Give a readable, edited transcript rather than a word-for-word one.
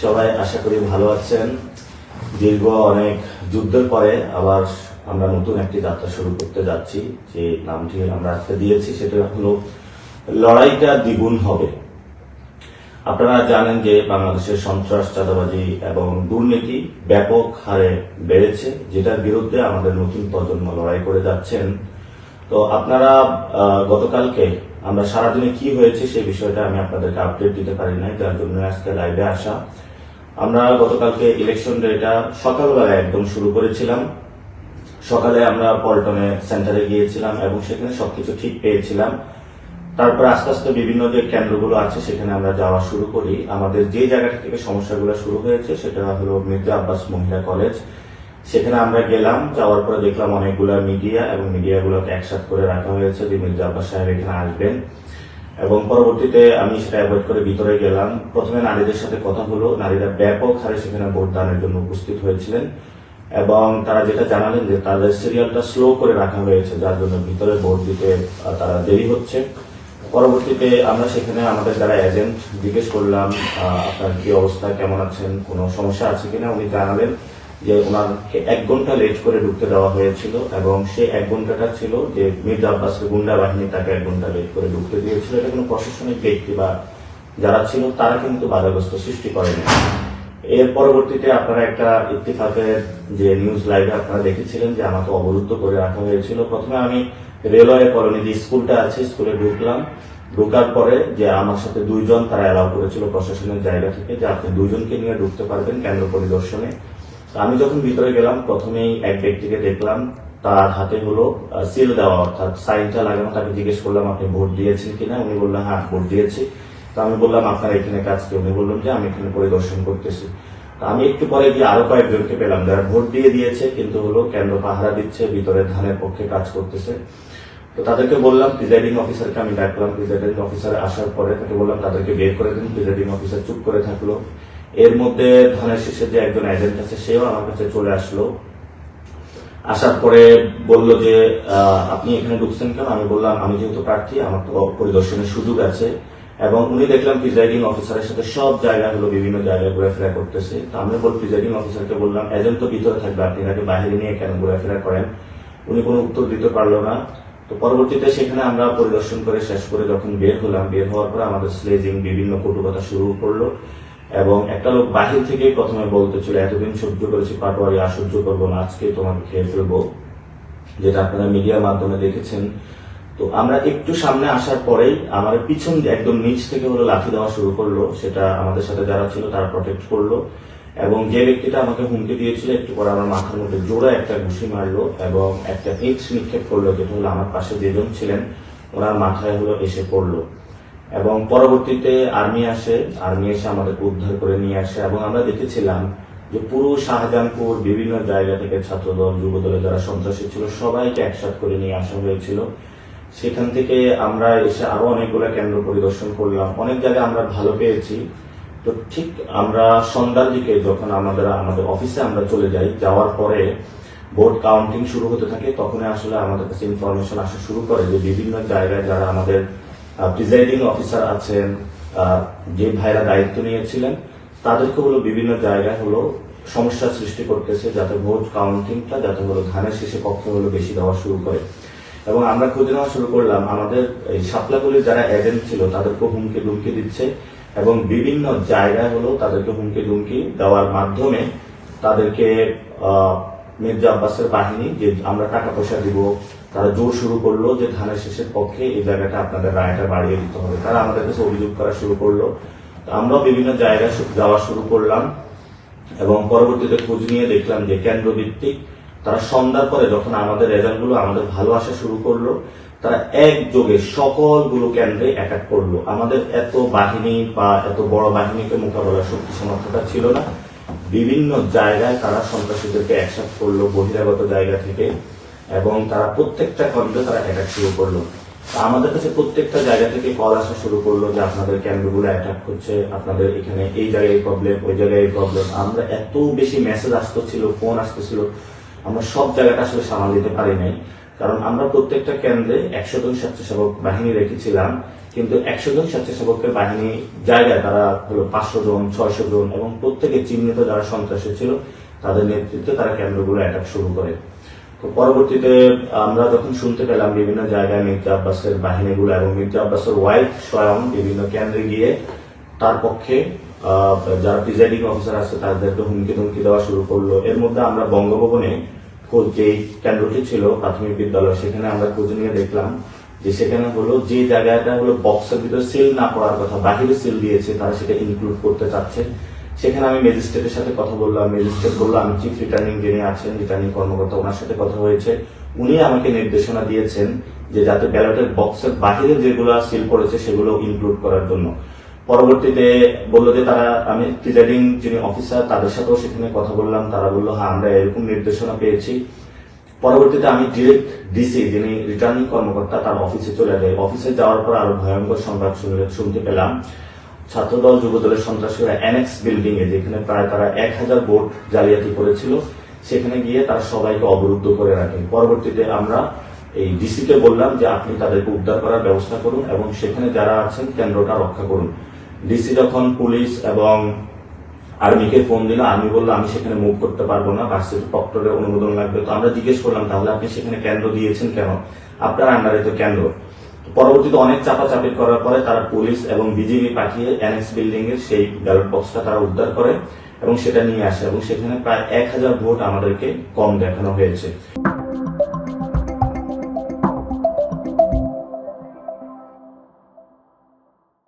সবাই আশা করি ভালো আছেন। দীর্ঘ অনেক যুদ্ধের পরে আবার আমরা নতুন একটি যাত্রা শুরু করতে যাচ্ছি। যে নামটি আমরা আজকে দিয়েছি সেটা হলো লড়াইটা দ্বিগুণ হবে। আপনারা জানেন যে বাংলাদেশের সন্ত্রাস, চাঁদাবাজি এবং দুর্নীতি ব্যাপক হারে বেড়েছে, যেটার বিরুদ্ধে আমাদের নতুন প্রজন্ম লড়াই করে যাচ্ছেন। তো আপনারা গতকালকে আমরা সারাদিনে কি হয়েছে সেই বিষয়টা আমি আপনাদেরকে আপডেট দিতে পারি নাই, যার জন্য আজকে লাইভে আসা। আমরা গতকালকে ইলেকশন ডেটা সকালবেলা একদম শুরু করেছিলাম। সকালে আমরা পল্টনে সেন্টারে গিয়েছিলাম এবং সেখানে সবকিছু ঠিক পেয়েছিলাম। তারপর আস্তে আস্তে বিভিন্ন যে কেন্দ্রগুলো আছে সেখানে আমরা যাওয়া শুরু করি। আমাদের যে জায়গাটা থেকে সমস্যাগুলো শুরু হয়েছে সেটা হলো মির্জা আব্বাস মহিলা কলেজ। সেখানে আমরা গেলাম, যাওয়ার পরে দেখলাম অনেকগুলো মিডিয়া এবং মিডিয়াগুলোকে একসাথে করে রাখা হয়েছে যে মির্জা আব্বাস সাহেব এখানে আসবেন। এবং পরবর্তীতে আমি সেটা অ্যাভয়েড করে ভিতরে গেলাম। প্রথমে নারীদের সাথে কথা হলো, নারীরা ব্যাপক হারে সেখানে ভোট দানের জন্য উপস্থিত হয়েছিলেন এবং তারা যেটা জানালেন যে তাদের সিরিয়ালটা স্লো করে রাখা হয়েছে, যার জন্য ভিতরে ভোট দিতে তারা দেরি হচ্ছে। পরবর্তীতে আমরা সেখানে আমাদের যারা এজেন্ট জিজ্ঞেস করলাম আপনার কি অবস্থা, কেমন আছেন, কোনো সমস্যা আছে কিনা। উনি জানালেন যে ওনাকে 1 ঘন্টা লেট করে ঢুকতে দেওয়া হয়েছিল এবং সেই 1 ঘন্টাটা ছিল যে মির্জা আব্বাসের গুন্ডা বাহিনী তাকে 1 ঘন্টা লেট করে ঢুকতে দিয়েছিল। এটা কোনো প্রশাসনিক ব্যক্তি বা যারা ছিল তারা কিন্তু বাধাগ্রস্ত সৃষ্টি করেনি। এর পরবর্তীতে আপনারা একটা ইত্তেফাকের যে নিউজ লাইভে আপনারা দেখেছিলেন যে আমাকে অবরুদ্ধ করে রাখা হয়েছিল। প্রথমে আমি রেলওয়ে কলোনি যে স্কুলটা আছে স্কুলে ঢুকলাম। ঢোকার পরে যে আমার সাথে 2 জন তারা অ্যালাউ করেছিল প্রশাসনের জায়গা থেকে যে আপনি 2 জনকে নিয়ে ঢুকতে পারবেন কেন্দ্র পরিদর্শনে। আমি যখন ভিতরে গেলাম প্রথমেই এক ব্যক্তিকে দেখলাম, তার হাতে হলো সিল দেওয়া অর্থাৎ সাইনটা লাগানো। তাকে জিজ্ঞেস করলাম আপনি ভোট দিয়েছেন কিনা। উনি বললেন হ্যাঁ ভোট দিয়েছি। তো আমি বললাম আপনার এখানে কাজ কি। উনি বললাম যে আমি এখানে পরিদর্শন করতেছি। আমি একটু পরে গিয়ে আরো কয়েকজনকে পেলাম যারা ভোট দিয়ে দিয়েছে কিন্তু হলো কেন্দ্র পাহারা দিচ্ছে, ভিতরে ধানের পক্ষে কাজ করতেছে। তো তাদেরকে বললাম, প্রিজাইডিং অফিসারকে আমি ডাকলাম। প্রিজাইডিং অফিসার আসার পরে তাকে বললাম তাদেরকে বের করে দিন। প্রিজাইডিং অফিসার চুপ করে থাকলো। এর মধ্যে ধানের শীষের যে একজন এজেন্ট আছে সেও আমার কাছে চলে আসলো। আসার পরে বলল যে আপনি এখানে ঢুকছেন কেন। আমি বললাম আমি যেহেতু প্রার্থী আমার তো পরিদর্শনের সুযোগ আছে। এবং উনি দেখলাম প্রিজাইডিং অফিসারের সাথে সব জায়গায় হলো বিভিন্ন জায়গায় ঘোরাফেরা করতেছে। তো আমি প্রিজাইডিং অফিসারকে বললাম এজেন্ট তো ভিতরে থাকবে, আপনি তাকে বাইরে নিয়ে কেন ঘোরাফেরা করেন। উনি কোনো উত্তর দিতে পারলো না। তো পরবর্তীতে সেখানে আমরা পরিদর্শন করে শেষ করে যখন বের হলাম, বের হওয়ার পরে আমাদের স্লেজিং বিভিন্ন কটু কথা শুরু করলো এবং একটা লোক বাহির থেকে প্রথমে বলতেছিল এতদিন সহ্য করেছি পাটোয়ারি, আর সহ্য করবো না, আজকে তোমাকে খেয়ে ফেলবো, যেটা আপনারা মিডিয়ার মাধ্যমে দেখেছেন। তো আমরা একটু সামনে আসার পরেই আমার পিছন একদম নিচ থেকে হলো লাঠি দেওয়া শুরু করলো। সেটা আমাদের সাথে যারা ছিল তারা প্রটেক্ট করলো এবং যে ব্যক্তিটা আমাকে হুমকি দিয়েছিল একটু পরে আমার মাথার মধ্যে জোড়া একটা ঘুষি মারলো এবং একটা ইট নিক্ষেপ করলো, যেটা হলো আমার পাশে যেজন ছিলেন ওনার মাথায় হলো এসে পড়লো। এবং পরবর্তীতে আর্মি আসে, আর্মি এসে আমাদেরকে উদ্ধার করে নিয়ে আসে এবং আমরা দেখেছিলাম যে পুরো শাহজাহানপুর বিভিন্ন জায়গা থেকে ছাত্রদল, যুবদলে যারা সন্ত্রাসী ছিল সবাইকে একসাথে করে নিয়ে আসা হয়েছিল। সেখান থেকে আমরা এসে আরো অনেকগুলো কেন্দ্র পরিদর্শন করলাম, অনেক জায়গায় আমরা ভালো পেয়েছি। তো ঠিক আমরা সন্ধ্যার দিকে যখন আমাদের অফিসে আমরা চলে যাই, যাওয়ার পরে ভোট কাউন্টিং শুরু হতে থাকে, তখন আসলে আমাদের কাছে ইনফরমেশন আসা শুরু করে যে বিভিন্ন জায়গায় যারা আমাদের প্রিজাইডিং অফিসার আছেন, যে ভাইরা দায়িত্ব নিয়েছিলেন তাদেরকে হলো বিভিন্ন জায়গায় হলো সমস্যা সৃষ্টি করতেছে, যাতে ভোট কাউন্টিংটা যাতে হলো ধানের শীষে পক্ষে হলো বেশি দেওয়া শুরু করে। এবং আমরা খুঁজে নেওয়া শুরু করলাম আমাদের এই শাপলাগুলির যারা এজেন্ট ছিল তাদেরকে হুমকি দুমকি দিচ্ছে এবং বিভিন্ন জায়গায় হলো তাদেরকে হুমকি দুমকি দেওয়ার মাধ্যমে তাদেরকে মির্জা আব্বাসের বাহিনী যে আমরা টাকা পয়সা দিব, তারা জোর শুরু করলো যে ধানের শীষের পক্ষে এই জায়গাটা আপনাদের রায়টা বাড়িয়ে দিতে হবে। তারা আমাদের কাছে অভিযোগ করা শুরু করলো। আমরাও বিভিন্ন জায়গায় যাওয়া শুরু করলাম এবং পরবর্তীতে খোঁজ নিয়ে দেখলাম যে কেন্দ্রভিত্তিক তারা সন্ধ্যার পরে যখন আমাদের রেজাল্টগুলো আমাদের ভালো আসা শুরু করলো, তারা একযোগে সকলগুলো কেন্দ্রে অ্যাটাক করলো। আমাদের এত বাহিনী বা এত বড় বাহিনীকে মোকাবেলার শক্তি সামর্থ্যটা ছিল না। বিভিন্ন জায়গায় তারা সন্ত্রাসীদেরকে একসাথে করলো বহিরাগত জায়গা থেকে এবং তারা প্রত্যেকটা কেন্দ্রে তারা অ্যাটাক শুরু করলো। আমাদের কাছে প্রত্যেকটা জায়গা থেকে কল আসা শুরু করলো যে আপনাদের কেন্দ্রগুলো অ্যাটাক হচ্ছে, আপনাদের এখানে এই জায়গায় প্রবলেম, ওই জায়গায় প্রবলেম। আমরা এত বেশি মেসেজ আসতেছিল, ফোন আসতেছিল, আমরা সব জায়গাটা আসলে সামাল দিতে পারি নাই। কারণ আমরা প্রত্যেকটা কেন্দ্রে 100 জন স্বেচ্ছাসেবক বাহিনী রেখেছিলাম কিন্তু 100 জন স্বেচ্ছাসেবকের বাহিনী জায়গায় তারা হলো 500 জন 600 জন এবং প্রত্যেকে চিহ্নিত যারা সন্ত্রাসী ছিল তাদের নেতৃত্বে তারা কেন্দ্রগুলো অ্যাটাক শুরু করে। তো পরবর্তীতে আমরা যখন শুনতে পেলাম বিভিন্ন জায়গায় মির্জা আব্বাসের বাহিনীগুলো এবং মির্জা আব্বাসের ওয়াইফ স্বয়ং বিভিন্ন কেন্দ্রে গিয়ে তার পক্ষে যারা প্রিজাইডিং অফিসার আছে তাদেরকে হুমকি ধমকি দেওয়া শুরু করলো। এর মধ্যে আমরা বঙ্গভবনে যে কেন্দ্রটি ছিল প্রাথমিক বিদ্যালয় সেখানে আমরা খোঁজ নিয়ে দেখলাম যে সেখানে হলো যে জায়গাটা হলো বক্সের ভিতরে সিল না পড়ার কথা বাহিরে সিল দিয়েছে তারা সেটা ইনক্লুড করতে চাচ্ছে। সেখানে আমি ম্যাজিস্ট্রেটের সাথে কথা বললাম, ম্যাজিস্ট্রেট বললো আমি চিফ রিটার্নিং যিনি আছেন রিটার্নিং কর্মকর্তা ওনার সাথে কথা হয়েছে, উনি আমাকে নির্দেশনা দিয়েছেন যে যাতে ব্যালটের বক্সের বাহিরে যেগুলো সিল পড়েছে সেগুলো ইনক্লুড করার জন্য। পরবর্তীতে বললো যে তারা আমি প্রিজাইডিং যিনি অফিসার তাদের সাথেও সেখানে কথা বললাম, তারা বললো হ্যাঁ আমরা এরকম নির্দেশনা পেয়েছি। পরবর্তীতে আমি ডিরেক্ট ডিসি যিনি রিটার্নিং কর্মকর্তা তার অফিসে চলে যাই। অফিসে যাওয়ার পর আরো ভয়ঙ্কর সংবাদ শুনতে পেলাম ছাত্রদল যুবদলের সন্ত্রাসীরা অ্যানেক্স বিল্ডিং এ যেখানে প্রায় তারা 1000 ভোট জালিয়াতি করেছিল সেখানে গিয়ে তারা সবাইকে অবরুদ্ধ করে রাখে। পরবর্তীতে আমরা এই ডিসি কে বললাম যে আপনি তাদেরকে উদ্ধার করার ব্যবস্থা করুন এবং সেখানে যারা আছেন কেন্দ্রটা রক্ষা করুন। ডিসি যখন পুলিশ এবং আর্মিকে ফোন দিল, আর্মি বললো আমি সেখানে মুভ করতে পারবো না, ভার্সিটি প্রক্টরের অনুমোদন লাগবে। তো আমরা জিজ্ঞেস করলাম তাহলে আপনি সেখানে কেন্দ্র দিয়েছেন কেন, আপনার আন্ডারে তো কেন্দ্র। পরবর্তীতে অনেক চাপাচাপি করার পরে তারা পুলিশ এবং বিজিবি পাঠিয়ে অ্যানেক্স বিল্ডিং এর সেই ব্যালট বক্সটা তারা উদ্ধার করে এবং সেটা নিয়ে আসে এবং সেখানে প্রায় 1000 ভোট আমাদেরকে কম দেখানো হয়েছে।